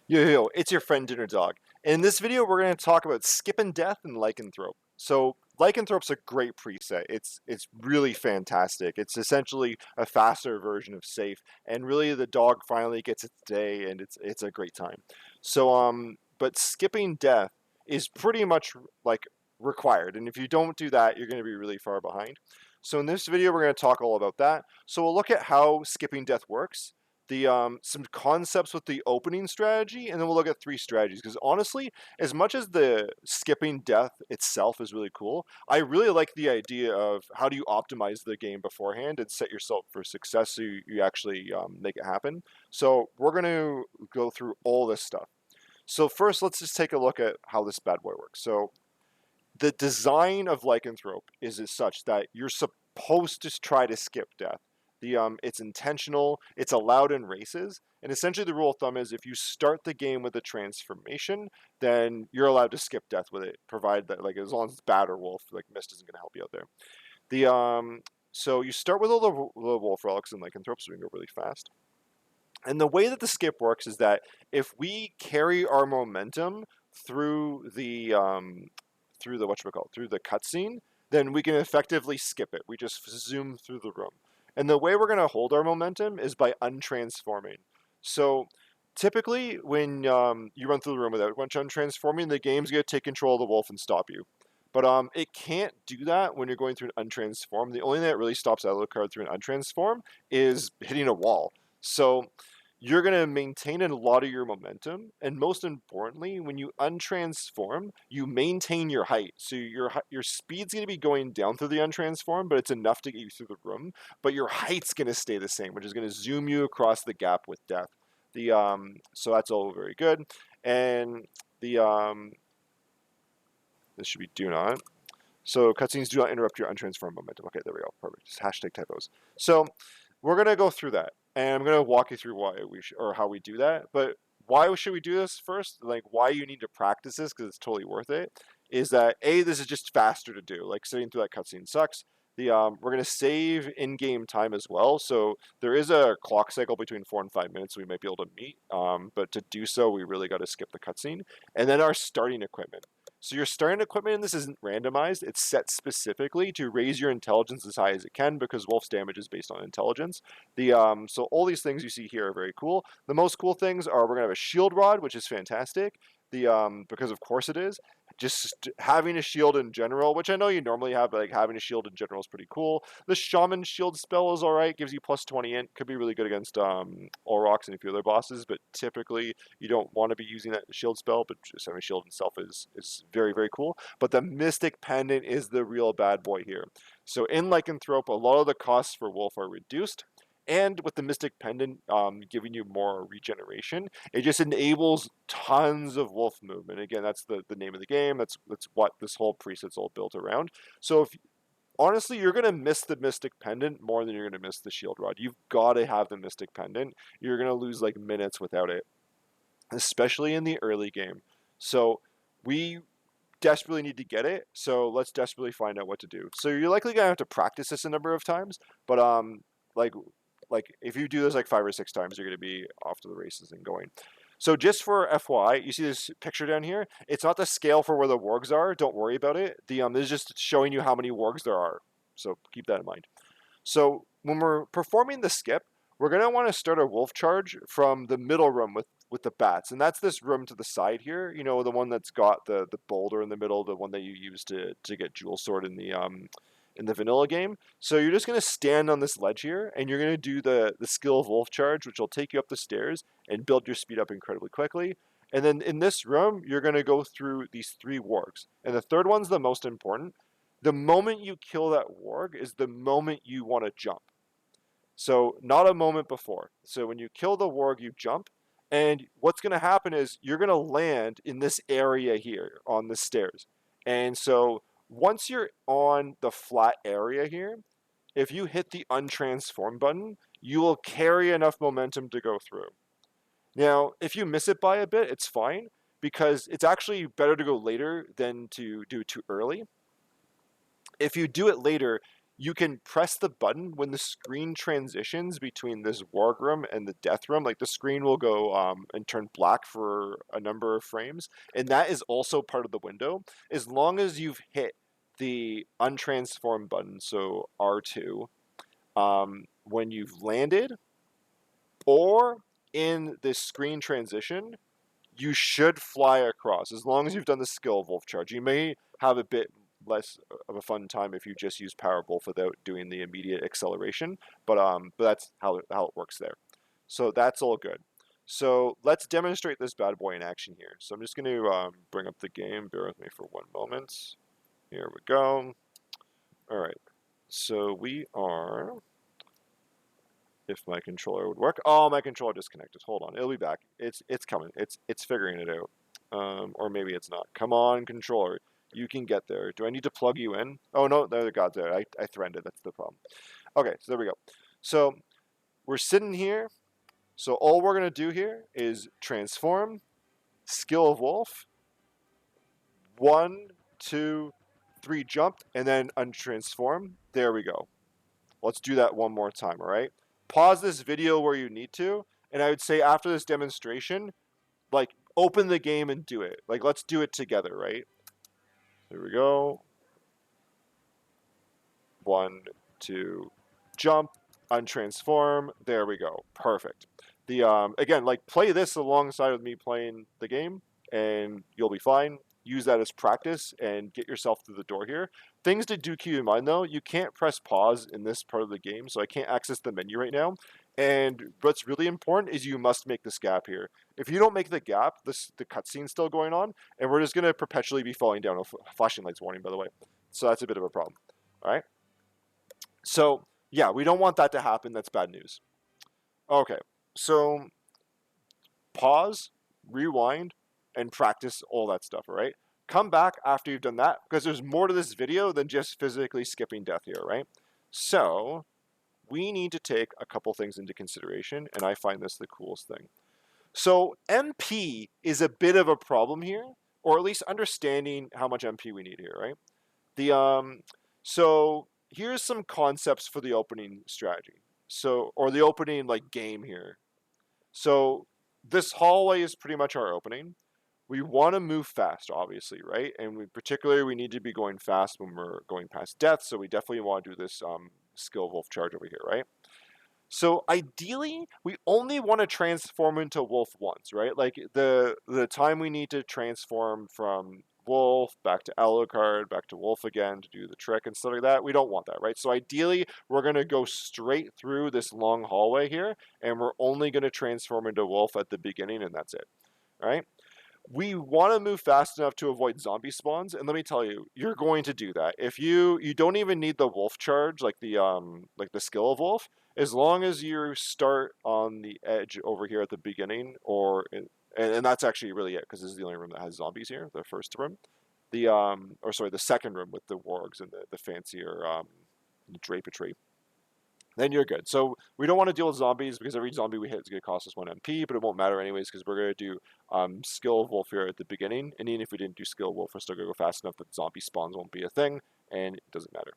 Yo, it's your friend Dinner Dog. In this video, we're going to talk about skipping death and Lycanthrope. So, Lycanthrope's a great preset. It's really fantastic. It's essentially a faster version of Safe, and really the dog finally gets its day, and it's a great time. So, but skipping death is pretty much like required, and if you don't do that, you're going to be really far behind. So, in this video, we're going to talk all about that. So, we'll look at how skipping death works, the some concepts with the opening strategy, and then we'll look at three strategies. Because honestly, as much as the skipping death itself is really cool, I really like the idea of how do you optimize the game beforehand and set yourself for success so you actually make it happen. So we're going to go through all this stuff. So first, let's just take a look at how this bad boy works. So the design of Lycanthrope is as such that you're supposed to try to skip death. It's intentional. It's allowed in races, and essentially the rule of thumb is if you start the game with a transformation, then you're allowed to skip death with it, provided that like as long as it's bad or wolf, like mist isn't going to help you out there. So you start with all the wolf relics and Lycanthrope, so we can go really fast. And the way that the skip works is that if we carry our momentum through the through the cutscene, then we can effectively skip it. We just zoom through the room. And the way we're going to hold our momentum is by untransforming. So typically, when you run through the room without a bunch of untransforming, the game's going to take control of the wolf and stop you. But it can't do that when you're going through an untransform. The only thing that really stops Alucard through an untransform is hitting a wall. So you're going to maintain a lot of your momentum, and most importantly, when you untransform, you maintain your height. So your speed's going to be going down through the untransform, but it's enough to get you through the room. But your height's going to stay the same, which is going to zoom you across the gap with death. So that's all very good, and this should be do not. So cutscenes do not interrupt your untransformed momentum. Okay, there we go. Perfect. Just hashtag typos. So we're gonna go through that, and I'm gonna walk you through why we or how we do that. But why should we do this first? Like why you need to practice this because it's totally worth it. Is that this is just faster to do. Like sitting through that cutscene sucks. We're gonna save in-game time as well. So there is a clock cycle between 4 and 5 minutes. So we might be able to meet. But to do so, we really got to skip the cutscene, and then our starting equipment. So your starting equipment in this isn't randomized. It's set specifically to raise your intelligence as high as it can because Wolf's damage is based on intelligence. So all these things you see here are very cool. The most cool things are we're gonna have a shield rod, which is fantastic. Because of course it is. Just having a shield in general, which I know you normally have, but like having a shield in general is pretty cool. The Shaman shield spell is alright, gives you plus 20 int, could be really good against Olrox and a few other bosses, but typically you don't want to be using that shield spell, but just having a shield itself is very, very cool. But the Mystic Pendant is the real bad boy here. So in Lycanthrope, a lot of the costs for Wolf are reduced, and with the Mystic Pendant giving you more regeneration, it just enables tons of wolf movement. Again, that's the name of the game. That's what this whole preset's all built around. So if honestly, you're going to miss the Mystic Pendant more than you're going to miss the Shield Rod. You've got to have the Mystic Pendant. You're going to lose like minutes without it, especially in the early game. So we desperately need to get it. So let's desperately find out what to do. So you're likely going to have to practice this a number of times, but like if you do this like 5 or 6 times, you're going to be off to the races and going. So just for FYI, you see this picture down here? It's not the scale for where the wargs are. Don't worry about it. This is just showing you how many wargs there are. So keep that in mind. So when we're performing the skip, we're going to want to start a wolf charge from the middle room with the bats. And that's this room to the side here. You know, the one that's got the boulder in the middle, the one that you use to get Jewel Sword in the vanilla game. So you're just going to stand on this ledge here, and you're going to do the skill of wolf charge, which will take you up the stairs and build your speed up incredibly quickly. And then in this room, you're going to go through these 3 wargs. And the third one's the most important. The moment you kill that warg is the moment you want to jump. So not a moment before. So when you kill the warg, you jump. And what's going to happen is you're going to land in this area here on the stairs. And so once you're on the flat area here, if you hit the untransform button, you will carry enough momentum to go through. Now, if you miss it by a bit, it's fine, because it's actually better to go later than to do it too early. If you do it later, you can press the button when the screen transitions between this Warg room and the Death room. Like the screen will go and turn black for a number of frames, and that is also part of the window. As long as you've hit the untransform button, so R2, when you've landed or in this screen transition, you should fly across as long as you've done the skill Wolf charge. You may have a bit less of a fun time if you just use Power Wolf without doing the immediate acceleration, but that's how it works there. So that's all good. So let's demonstrate this bad boy in action here. So I'm just going to bring up the game. Bear with me for one moment. Here we go. All right. So we are. If my controller would work. Oh, my controller disconnected. Hold on, it'll be back. It's coming. It's figuring it out. Or maybe it's not. Come on, controller. You can get there. Do I need to plug you in? Oh no, there the god's there. I threaded. That's the problem. Okay, so there we go. So we're sitting here. So all we're gonna do here is transform, skill of wolf, 1, 2, 3, jump, and then untransform. There we go. Let's do that one more time, all right? Pause this video where you need to, and I would say after this demonstration, like, open the game and do it. Like, let's do it together, right? Here we go. 1, 2, jump, untransform. There we go. Perfect. The again, like, play this alongside of me playing the game, and you'll be fine. Use that as practice and get yourself through the door here. Things to do keep in mind though, you can't press pause in this part of the game, so I can't access the menu right now. And what's really important is you must make this gap here. If you don't make the gap, the cutscene's still going on, and we're just going to perpetually be falling down. Flashing lights warning, by the way. So that's a bit of a problem. All right. So yeah, we don't want that to happen. That's bad news. Okay, so pause, rewind, and practice all that stuff, all right? Come back after you've done that, because there's more to this video than just physically skipping death here, right? So we need to take a couple things into consideration, and I find this the coolest thing. So MP is a bit of a problem here, or at least understanding how much MP we need here, right? So here's some concepts for the opening strategy. So, or the opening like game here. So this hallway is pretty much our opening. We want to move fast, obviously, right? And particularly we need to be going fast when we're going past death. So we definitely want to do this skill wolf charge over here, right? So ideally, we only want to transform into wolf once, right? Like the time we need to transform from wolf back to Alucard, back to wolf again to do the trick and stuff like that, we don't want that, right? So ideally, we're going to go straight through this long hallway here, and we're only going to transform into wolf at the beginning, and that's it, right? We want to move fast enough to avoid zombie spawns, and let me tell you, you're going to do that. If you don't even need the wolf charge, like the skill of wolf, as long as you start on the edge over here at the beginning, and that's actually really it, because this is the only room that has zombies here, the first room. The second room with the wargs and the fancier drapetry. Then you're good. So we don't want to deal with zombies because every zombie we hit is going to cost us 1 MP, but it won't matter anyways because we're going to do skill of wolf here at the beginning. And even if we didn't do skill of wolf, we're still going to go fast enough that zombie spawns won't be a thing, and it doesn't matter.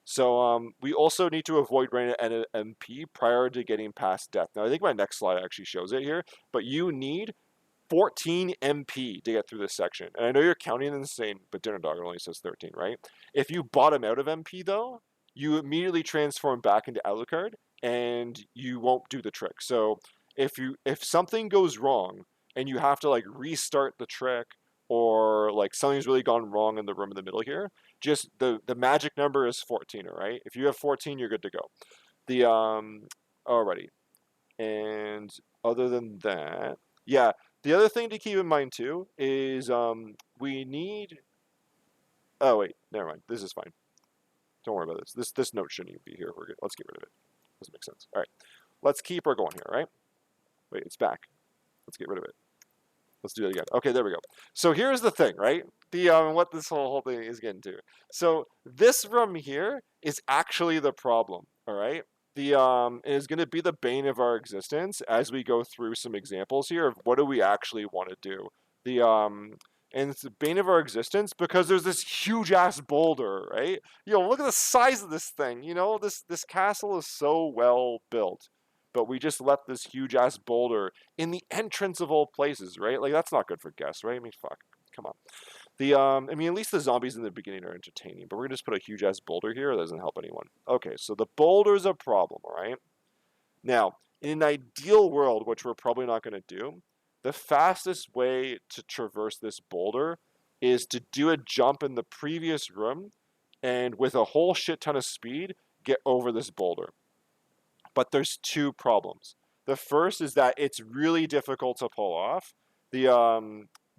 So we also need to avoid running an MP prior to getting past death. Now I think my next slide actually shows it here, but you need 14 MP to get through this section. And I know you're counting insane, but Dinner Dog only says 13, right? If you bottom out of MP though, you immediately transform back into Alucard and you won't do the trick. So if something goes wrong and you have to like restart the trick, or like something's really gone wrong in the room in the middle here, just the magic number is 14, all right? If you have 14, you're good to go. Alrighty. And other than that, yeah, the other thing to keep in mind too is we need. Oh wait, never mind. This is fine. Don't worry about this. This note shouldn't even be here. We're good. Let's get rid of it. Doesn't make sense. All right, let's keep her going here. Right? Wait, it's back. Let's get rid of it. Let's do it again. Okay, there we go. So here's the thing, right? The what this whole thing is getting to. So this room here is actually the problem. All right. The it is going to be the bane of our existence as we go through some examples here of what do we actually want to do. The and it's the bane of our existence because there's this huge ass boulder, right? Look at the size of this thing. This castle is so well built, but we just left this huge ass boulder in the entrance of all places, right? Like that's not good for guests, right? I mean, fuck, come on. At least the zombies in the beginning are entertaining, but we're gonna just put a huge ass boulder here. That doesn't help anyone. Okay, so the boulder's a problem, all right? Now, in an ideal world, which we're probably not going to do, the fastest way to traverse this boulder is to do a jump in the previous room and with a whole shit ton of speed, get over this boulder. But there's two problems. The first is that it's really difficult to pull off.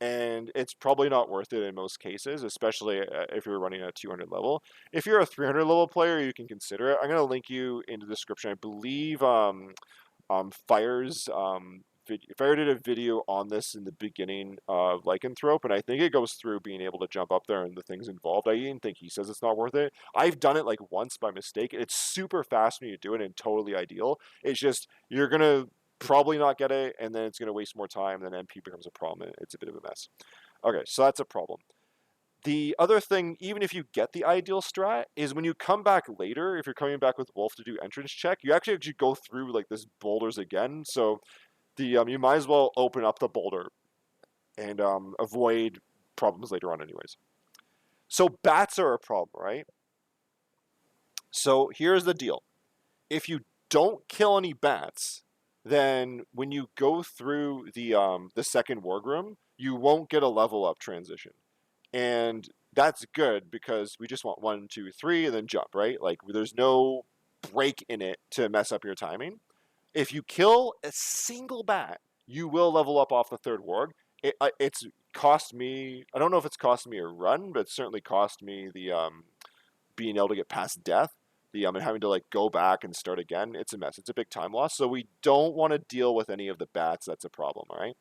And it's probably not worth it in most cases, especially if you're running a 200 level. If you're a 300 level player, you can consider it. I'm going to link you in the description. I believe Fire did a video on this in the beginning of Lycanthrope, and I think it goes through being able to jump up there and the things involved. I even think he says it's not worth it. I've done it like once by mistake. It's super fast when you do it and totally ideal. It's just you're gonna probably not get it, and then it's gonna waste more time. And then MP becomes a problem. And it's a bit of a mess. Okay, so that's a problem. The other thing, even if you get the ideal strat, is when you come back later, if you're coming back with Wolf to do entrance check, you actually go through like this boulders again. So you might as well open up the boulder and avoid problems later on anyways. So bats are a problem, right? So here's the deal. If you don't kill any bats, then when you go through the second warg room, you won't get a level up transition. And that's good because we just want 1, 2, 3 and then jump, right? Like there's no break in it to mess up your timing. If you kill a single bat, you will level up off the third warg. It's cost me. I don't know if it's cost me a run, but it's certainly cost me the being able to get past death. And having to like go back and start again. It's a mess. It's a big time loss. So we don't want to deal with any of the bats. That's a problem. All right.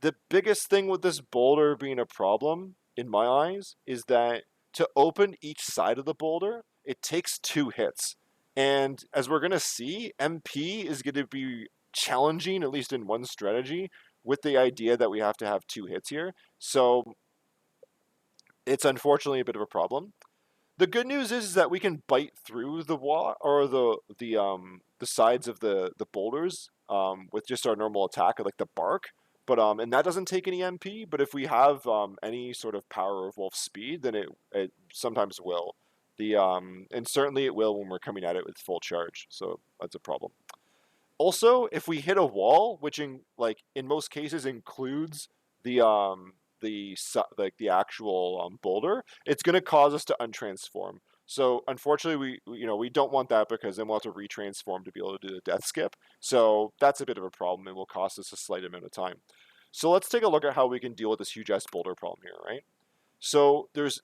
The biggest thing with this boulder being a problem in my eyes is that to open each side of the boulder, it takes 2 hits. And as we're going to see, MP is going to be challenging, at least in one strategy, with the idea that we have to have 2 hits here. So it's unfortunately a bit of a problem. The good news is that we can bite through the wall or the sides of the boulders with just our normal attack, like the bark. But and that doesn't take any MP. But if we have any sort of power of wolf speed, then it sometimes will. And certainly it will when we're coming at it with full charge. So that's a problem. Also, if we hit a wall, which in most cases includes the the actual boulder, it's going to cause us to untransform. So unfortunately, we don't want that because then we'll have to retransform to be able to do the death skip. So that's a bit of a problem and will cost us a slight amount of time. So let's take a look at how we can deal with this huge ass boulder problem here, right? So there's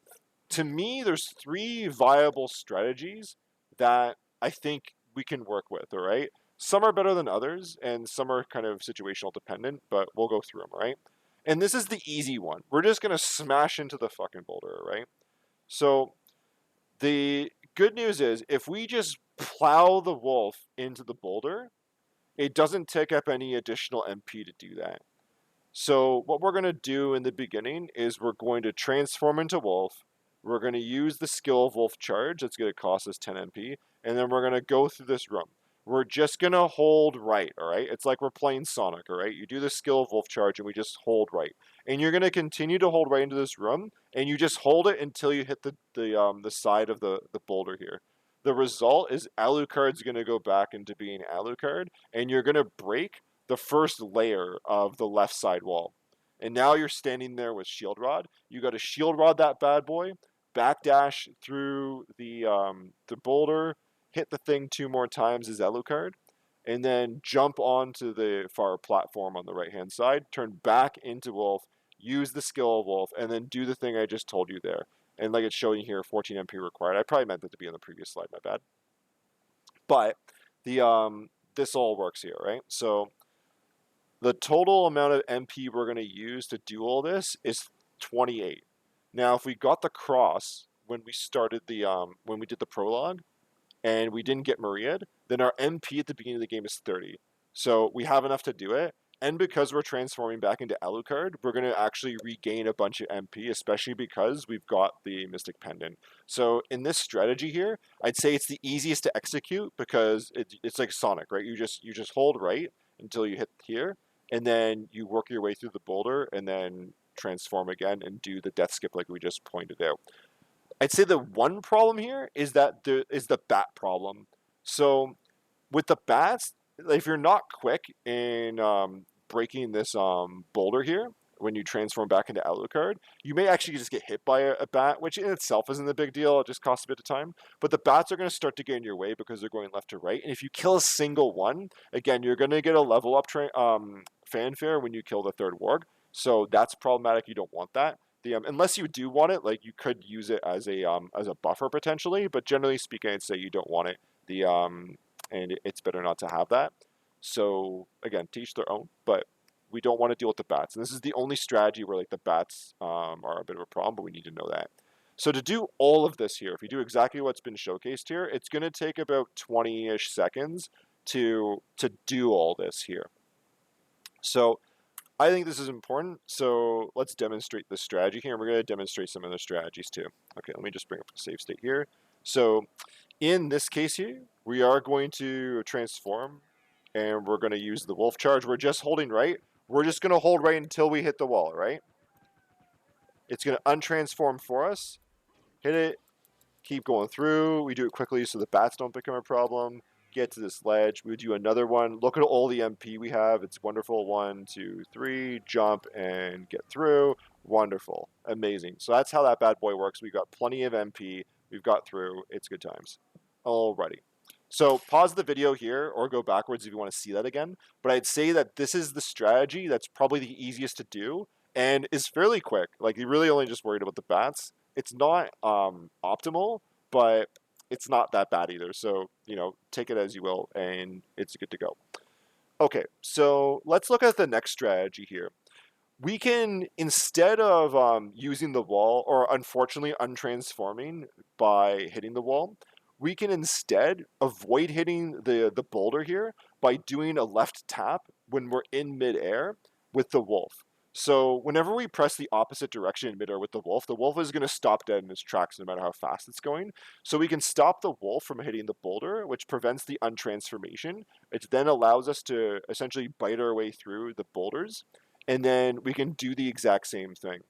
3 viable strategies that I think we can work with, all right? Some are better than others, and some are kind of situational dependent, but we'll go through them, all right? And this is the easy one. We're just going to smash into the fucking boulder, right? So the good news is if we just plow the wolf into the boulder, it doesn't take up any additional MP to do that. So what we're going to do in the beginning is we're going to transform into wolf. We're going to use the skill of wolf charge. That's going to cost us 10 MP. And then we're going to go through this room. We're just going to hold right, all right? It's like we're playing Sonic, all right? You do the skill of wolf charge and we just hold right. And you're going to continue to hold right into this room and you just hold it until you hit the side of the boulder here. The result is Alucard's going to go back into being Alucard and you're going to break the first layer of the left side wall. And now you're standing there with Shield Rod. You got to Shield Rod that bad boy, backdash through the boulder, hit the thing 2 more times as Alucard, and then jump onto the far platform on the right-hand side, turn back into Wolf, use the skill of Wolf, and then do the thing I just told you there. And like it's showing here, 14 MP required. I probably meant that to be on the previous slide, my bad. But this all works here, right? So the total amount of MP we're going to use to do all this is 28. Now, if we got the cross when we started when we did the prologue, and we didn't get Maria'd, then our MP at the beginning of the game is 30. So we have enough to do it. And because we're transforming back into Alucard, we're going to actually regain a bunch of MP, especially because we've got the Mystic Pendant. So in this strategy here, I'd say it's the easiest to execute because it's like Sonic, right? You just hold right until you hit here, and then you work your way through the boulder, and then transform again and do the death skip like we just pointed out. I'd say the one problem here is that there is the bat problem. So with the bats, if you're not quick in breaking this boulder here, when you transform back into Alucard, you may actually just get hit by a bat, which in itself isn't a big deal. It just costs a bit of time. But the bats are going to start to get in your way because they're going left to right. And if you kill a single one, again, you're going to get a level up fanfare when you kill the third warg. So that's problematic. You don't want that. Unless you do want it, like you could use it as a buffer potentially, but generally speaking, I'd say you don't want it. And it's better not to have that. So again, teach their own, but we don't want to deal with the bats. And this is the only strategy where like the bats are a bit of a problem, but we need to know that. So to do all of this here, if you do exactly what's been showcased here, it's going to take about 20-ish seconds to do all this here. So I think this is important. So let's demonstrate the strategy here. We're going to demonstrate some other strategies too. Okay, let me just bring up the save state here. So in this case here, we are going to transform and we're going to use the wolf charge. We're just holding right. We're just going to hold right until we hit the wall, right? It's going to untransform for us. Hit it. Keep going through. We do it quickly so the bats don't become a problem. Get to this ledge. We do another one. Look at all the MP we have. It's wonderful. 1, 2, 3. Jump and get through. Wonderful. Amazing. So that's how that bad boy works. We've got plenty of MP. We've got through. It's good times. Alrighty. So pause the video here or go backwards if you want to see that again. But I'd say that this is the strategy that's probably the easiest to do and is fairly quick. Like you're really only just worried about the bats. It's not optimal, but it's not that bad either. So, take it as you will and it's good to go. Okay, so let's look at the next strategy here. We can, instead of using the wall, or unfortunately untransforming by hitting the wall, we can instead avoid hitting the boulder here by doing a left tap when we're in midair with the wolf. So whenever we press the opposite direction in midair with the wolf is going to stop dead in its tracks no matter how fast it's going. So we can stop the wolf from hitting the boulder, which prevents the untransformation. It then allows us to essentially bite our way through the boulders, and then we can do the exact same thing.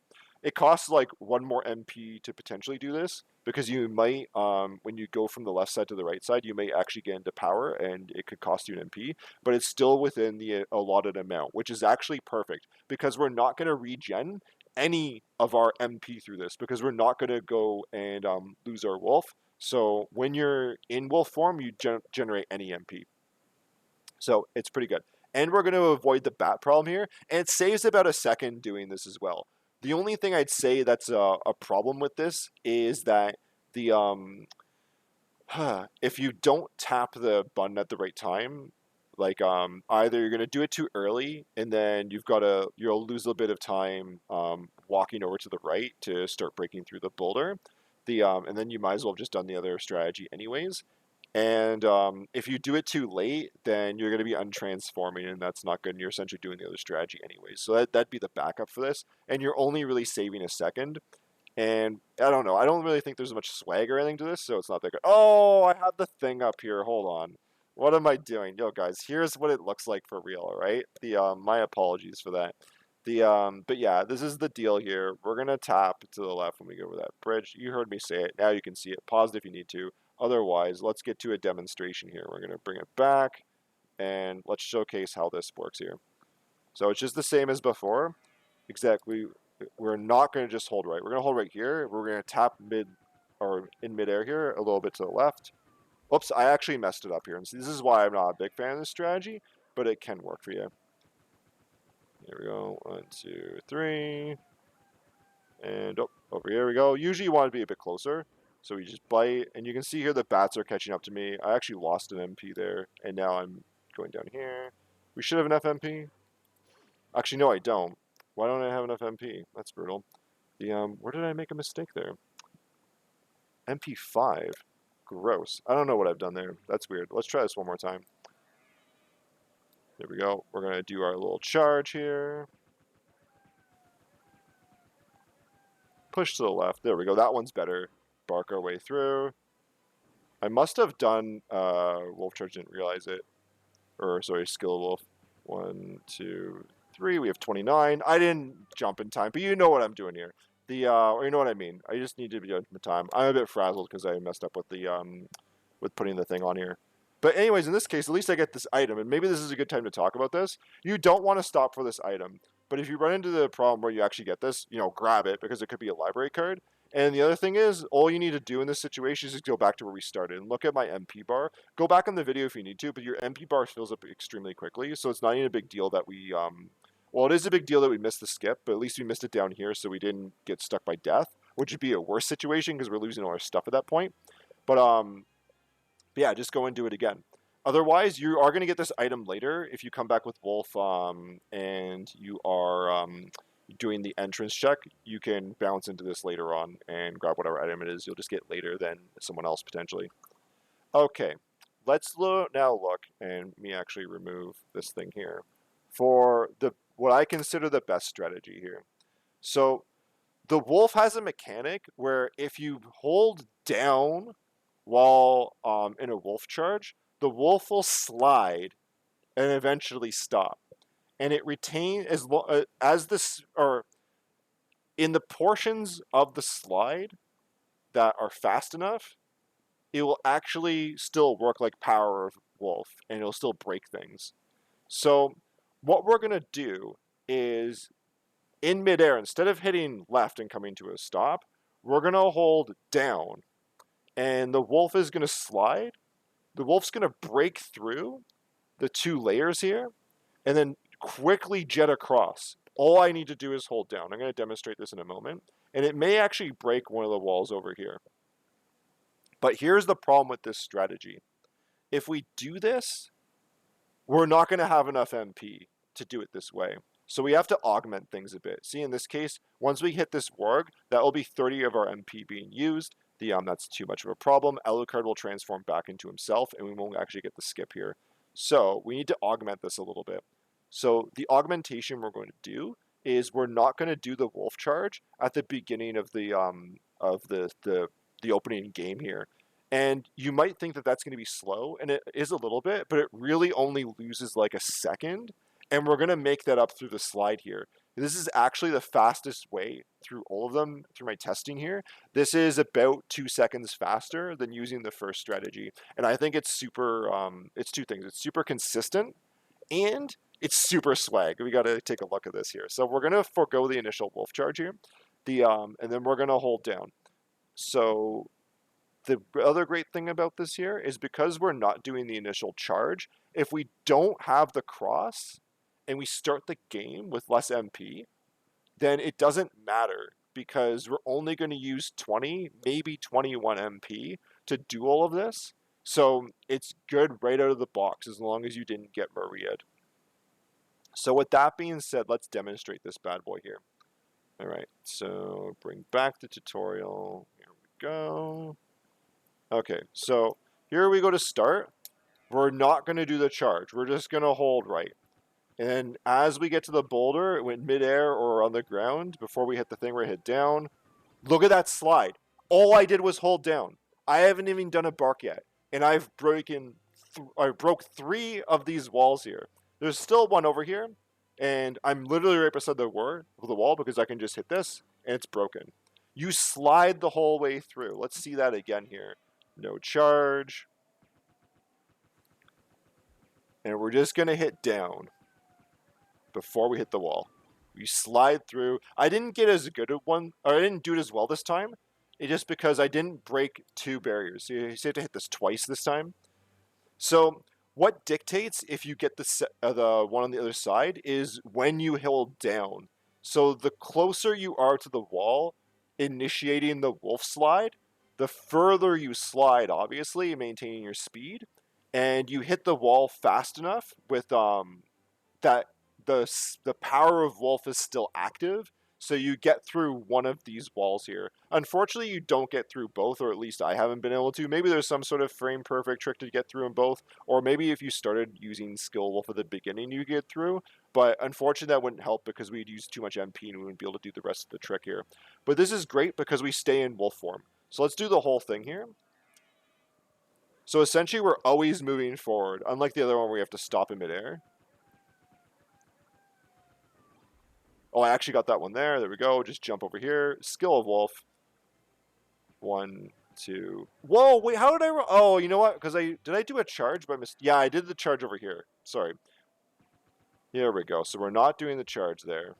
It costs like 1 more MP to potentially do this, because you might, when you go from the left side to the right side, you may actually get into power and it could cost you an MP, but it's still within the allotted amount, which is actually perfect because we're not going to regen any of our MP through this because we're not going to go and lose our wolf. So when you're in wolf form, you generate any MP. So it's pretty good. And we're going to avoid the bat problem here. And it saves about a second doing this as well. The only thing I'd say that's a problem with this is that the if you don't tap the button at the right time, like either you're going to do it too early and then you'll lose a bit of time walking over to the right to start breaking through the boulder. And then you might as well have just done the other strategy anyways. And if you do it too late, then you're going to be untransforming, and that's not good. And you're essentially doing the other strategy anyways. So that'd be the backup for this. And you're only really saving a second. And I don't know. I don't really think there's much swag or anything to this, so it's not that good. Oh, I have the thing up here. Hold on. What am I doing? Yo, guys, here's what it looks like for real, all right? My apologies for that. But yeah, this is the deal here. We're going to tap to the left when we go over that bridge. You heard me say it. Now you can see it. Pause it if you need to. Otherwise, let's get to a demonstration here. We're going to bring it back, and let's showcase how this works here. So it's just the same as before. Exactly. We're not going to just hold right. We're going to hold right here. We're going to tap in midair here, a little bit to the left. Oops, I actually messed it up here. And this is why I'm not a big fan of this strategy, but it can work for you. Here we go. 1, 2, 3. And over here we go. Usually you want to be a bit closer. So we just bite, and you can see here the bats are catching up to me. I actually lost an MP there, and now I'm going down here. We should have enough MP. Actually, no, I don't. Why don't I have enough MP? That's brutal. Where did I make a mistake there? MP5. Gross. I don't know what I've done there. That's weird. Let's try this one more time. There we go. We're going to do our little charge here. Push to the left. There we go. That one's better. Bark our way through. I must have done wolf charge, didn't realize it. Or, sorry, skill wolf. 1, 2, 3. We have 29. I didn't jump in time, but you know what I'm doing here. Or you know what I mean. I just need to be on the time. I'm a bit frazzled because I messed up with with putting the thing on here. But anyways, in this case, at least I get this item, and maybe this is a good time to talk about this. You don't want to stop for this item, but if you run into the problem where you actually get this, grab it because it could be a library card. And the other thing is, all you need to do in this situation is just go back to where we started and look at my MP bar. Go back in the video if you need to, but your MP bar fills up extremely quickly, so it's not even a big deal that we well, it is a big deal that we missed the skip, but at least we missed it down here so we didn't get stuck by death, which would be a worse situation because we're losing all our stuff at that point. But yeah, just go and do it again. Otherwise, you are going to get this item later if you come back with Wolf and you are doing the entrance check. You can bounce into this later on and grab whatever item it is. You'll just get later than someone else potentially. Okay, let's now look, and me actually remove this thing here, for what I consider the best strategy here. So the wolf has a mechanic where if you hold down while in a wolf charge, the wolf will slide and eventually stop. And it retains as this, or in the portions of the slide that are fast enough, it will actually still work like Power of Wolf, and it'll still break things. So what we're going to do is, in midair, instead of hitting left and coming to a stop, we're going to hold down, and the wolf is going to slide. The wolf's going to break through the 2 layers here, and then quickly jet across. All I need to do is hold down. I'm going to demonstrate this in a moment, and it may actually break one of the walls over here. But here's the problem with this strategy. If we do this, we're not going to have enough MP to do it this way. So we have to augment things a bit. See, in this case, once we hit this warg, that will be 30 of our MP being used. That's too much of a problem. Alucard will transform back into himself, and we won't actually get the skip here. So we need to augment this a little bit. So the augmentation we're going to do is we're not going to do the wolf charge at the beginning of the opening game here. And you might think that that's going to be slow, and it is a little bit, but it really only loses like a second, and we're going to make that up through the slide here. This is actually the fastest way through all of them, through my testing here. This is about 2 seconds faster than using the first strategy, and I think it's super, it's 2 things. It's super consistent, and it's super swag. We got to take a look at this here. So we're going to forego the initial wolf charge here, and then we're going to hold down. So the other great thing about this here is because we're not doing the initial charge, if we don't have the cross and we start the game with less MP, then it doesn't matter because we're only going to use 20, maybe 21 MP to do all of this. So it's good right out of the box as long as you didn't get Maria'd. So with that being said, let's demonstrate this bad boy here. All right, so bring back the tutorial. Here we go. Okay, so here we go to start. We're not going to do the charge. We're just going to hold right. And then as we get to the boulder, in midair or on the ground, before we hit the thing where we hit down, look at that slide. All I did was hold down. I haven't even done a bark yet. And I broke 3 of these walls here. There's still one over here. And I'm literally right beside the wall because I can just hit this and it's broken. You slide the whole way through. Let's see that again here. No charge. And we're just going to hit down before we hit the wall. We slide through. I didn't get as good a one, or I didn't do it as well this time. It's just because I didn't break 2 barriers. So you have to hit this twice this time. So what dictates if you get the one on the other side is when you hold down. So the closer you are to the wall, initiating the wolf slide, the further you slide, obviously, maintaining your speed, and you hit the wall fast enough with that the power of wolf is still active, So you get through one of these walls here. Unfortunately, you don't get through both, or at least I haven't been able to. Maybe there's some sort of frame perfect trick to get through them both, or maybe if you started using Skill Wolf at the beginning, you get through. But unfortunately, that wouldn't help because we'd use too much MP and we wouldn't be able to do the rest of the trick here. But this is great because we stay in wolf form. So let's do the whole thing here. So essentially, we're always moving forward, unlike the other one where we have to stop in midair. Oh, I actually got that one there. There we go. Just jump over here. Skill of Wolf. 1, 2. Whoa, wait, how did I... Oh, you know what? Because did I do a charge by mistake? Yeah, I did the charge over here. Sorry. Here we go. So we're not doing the charge there.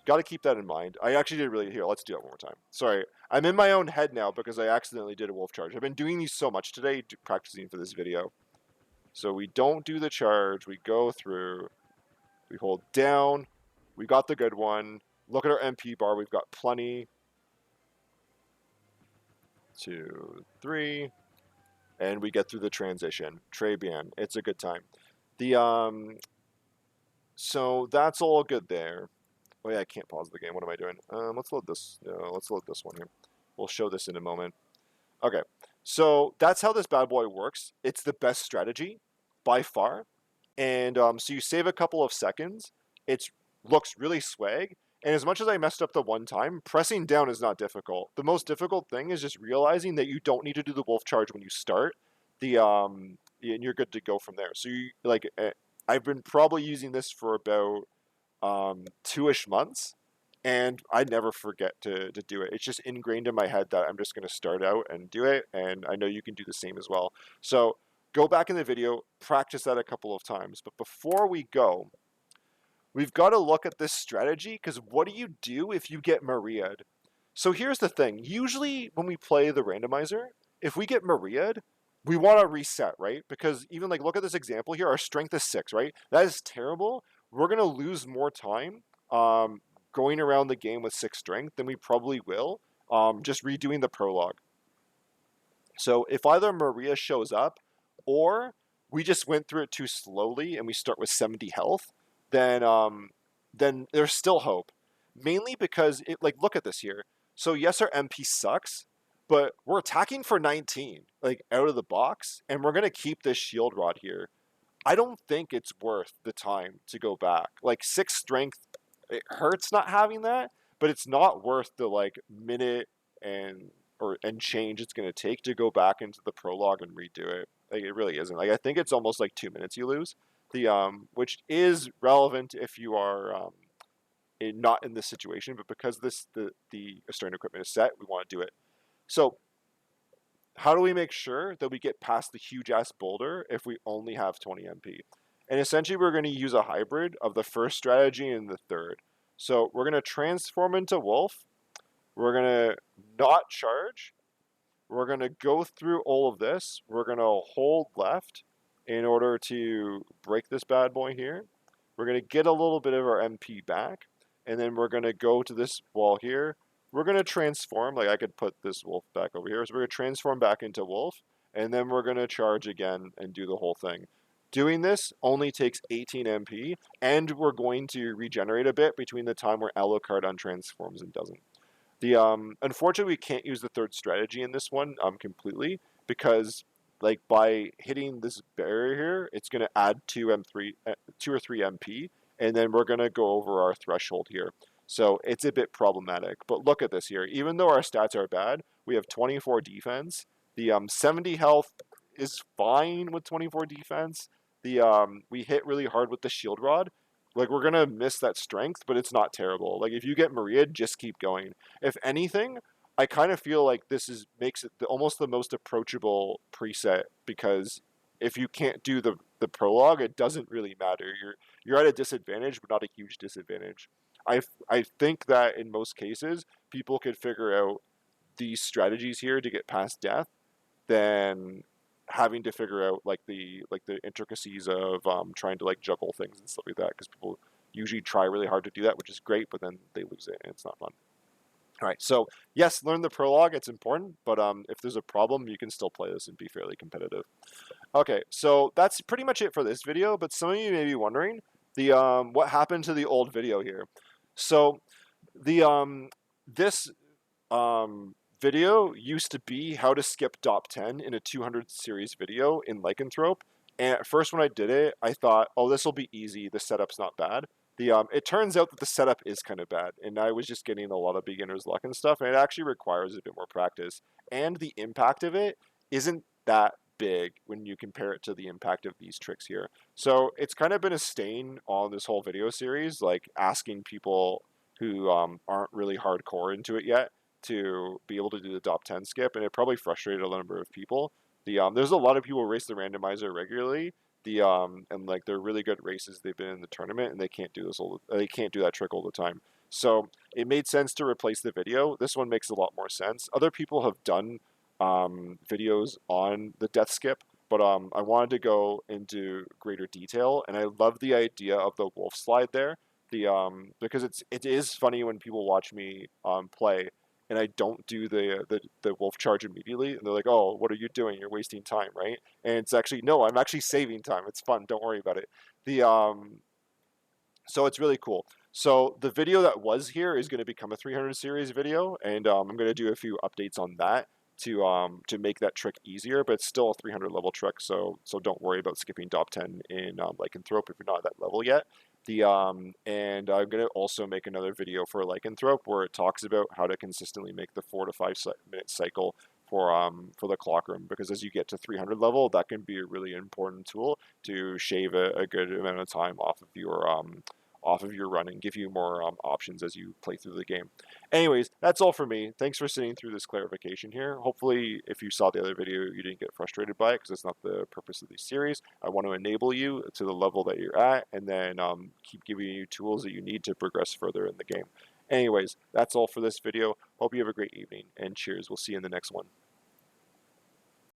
Got to keep that in mind. I actually did really... Here, let's do it one more time. Sorry. I'm in my own head now because I accidentally did a wolf charge. I've been doing these so much today, practicing for this video. So we don't do the charge. We go through. We hold down. We got the good one. Look at our MP bar. We've got plenty. 2, 3. And we get through the transition. Très bien. It's a good time. So that's all good there. Oh yeah, I can't pause the game. What am I doing? Let's load this. Let's load this one here. We'll show this in a moment. Okay, so that's how this bad boy works. It's the best strategy by far. And so you save a couple of seconds. It looks really swag. And as much as I messed up the one time, pressing down is not difficult. The most difficult thing is just realizing that you don't need to do the wolf charge when you start. And you're good to go from there. So you I've been probably using this for about 2-ish months, and I never forget to do it. It's just ingrained in my head that I'm just going to start out and do it, and I know you can do the same as well. So go back in the video, practice that a couple of times. But before we go, we've got to look at this strategy, because what do if you get Maria'd? So here's the thing. Usually when we play the randomizer, if we get Maria'd, we want to reset, right? Because even look at this example here. Our strength is 6, right? That is terrible. We're going to lose more time going around the game with 6 strength than we probably will just redoing the prologue. So if either Maria shows up or we just went through it too slowly and we start with 70 health, then there's still hope. Mainly because, look at this here. So yes, our MP sucks, but we're attacking for 19, out of the box, and we're going to keep this shield rod here. I don't think it's worth the time to go back. 6 strength, it hurts not having that, but it's not worth the minute and change it's going to take to go back into the prologue and redo it. It really isn't. I think it's almost 2 minutes you lose. Which is relevant if you are not in this situation, but because the Astern equipment is set, we want to do it. So how do we make sure that we get past the huge ass boulder if we only have 20 MP? And essentially we're going to use a hybrid of the first strategy and the third. So we're going to transform into wolf. We're going to not charge. We're going to go through all of this. We're going to hold left in order to break this bad boy here. We're going to get a little bit of our MP back. And then we're going to go to this wall here. We're going to transform. I could put this wolf back over here. So we're going to transform back into wolf. And then we're going to charge again and do the whole thing. Doing this only takes 18 MP. And we're going to regenerate a bit between the time where Alucard untransforms and doesn't. Unfortunately, we can't use the third strategy in this one completely because by hitting this barrier here, it's going to add 2 or 3 MP, and then we're going to go over our threshold here. So it's a bit problematic. But look at this here. Even though our stats are bad, we have 24 defense. The 70 health is fine with 24 defense. We hit really hard with the shield rod. We're going to miss that strength, but it's not terrible. If you get Maria, just keep going. If anything, I kind of feel like this makes it almost the most approachable preset, because if you can't do the prologue, it doesn't really matter. You're at a disadvantage, but not a huge disadvantage. I think that in most cases, people could figure out these strategies here to get past death than having to figure out the intricacies of trying to juggle things and stuff like that, because people usually try really hard to do that, which is great, but then they lose it and it's not fun. All right, so yes, learn the prologue, it's important, but if there's a problem, you can still play this and be fairly competitive. Okay, so that's pretty much it for this video, but some of you may be wondering, The what happened to the old video here? So the this video used to be how to skip Dopp 10 in a 200 series video in Lycanthrope. And at first when I did it, I thought, oh, this will be easy. The setup's not bad. It turns out that the setup is kind of bad, and I was just getting a lot of beginner's luck and stuff, and it actually requires a bit more practice. And the impact of it isn't that big when you compare it to the impact of these tricks here. So it's kind of been a stain on this whole video series, like asking people who aren't really hardcore into it yet to be able to do the top 10 skip, and it probably frustrated a number of people. There's a lot of people who race the randomizer regularly. And like they're really good races. They've been in the tournament and they can't do they can't do that trick all the time. So it made sense to replace the video. This one makes a lot more sense. Other people have done videos on the death skip, but I wanted to go into greater detail, and I love the idea of the wolf slide there. Because it is funny when people watch me play and I don't do the wolf charge immediately, and they're like, "Oh, what are you doing? You're wasting time, right?" And it's actually no, I'm actually saving time. It's fun. Don't worry about it. The So it's really cool. So the video that was here is going to become a 300 series video, and I'm going to do a few updates on that to make that trick easier. But it's still a 300 level trick, so don't worry about skipping top 10 in Lycanthrope if you're not at that level yet. And I'm going to also make another video for Lycanthrope where it talks about how to consistently make the 4 to 5 minute cycle for the clock room, because as you get to 300 level, that can be a really important tool to shave a good amount of time off of your run and give you more options as you play through the game. Anyways, that's all for me. Thanks for sitting through this clarification here. Hopefully, if you saw the other video, you didn't get frustrated by it, because it's not the purpose of these series. I want to enable you to the level that you're at, and then keep giving you tools that you need to progress further in the game. Anyways, that's all for this video. Hope you have a great evening, and cheers. We'll see you in the next one.